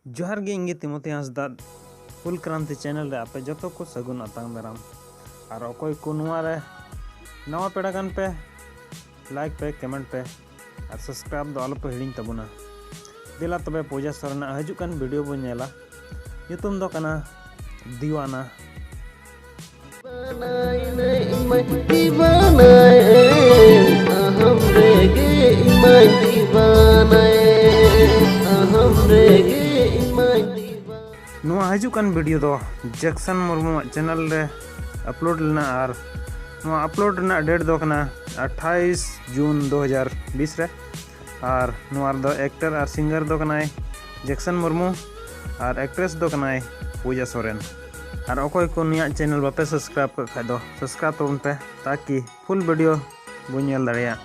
जोहार गे इंगे तिमोथी हांसदा फुल क्रांति चैनल रे आपे जतो को सगुन अतांग दाराम और अकोय को नुआ रे नवा पेड़ा गान पे लाइक पे कमेंट पे और सब्सक्राइब दो आलो पे हिडिंग तबुना दिला तबे पूजा सरना हजू कान वीडियो बो नेला यूट्यूब दो कना दीवाना नुआ हजूकान वीडियो दो जैक्सन मुर्मू चैनल रे अपलोड लेना और नुआ अपलोड ना डेट दो कना 28 जून 2020 रे और नुआ दो एक्टर और सिंगर दो कनाय जैक्सन मुर्मू और एक्ट्रेस दो कनाय पूजा सोरेन और अकोय को निया चैनल बापे सब्सक्राइब कर खाय दो सब्सक्राइब तबन पे ताकि फुल वीडियो बो नेल दाड़िया।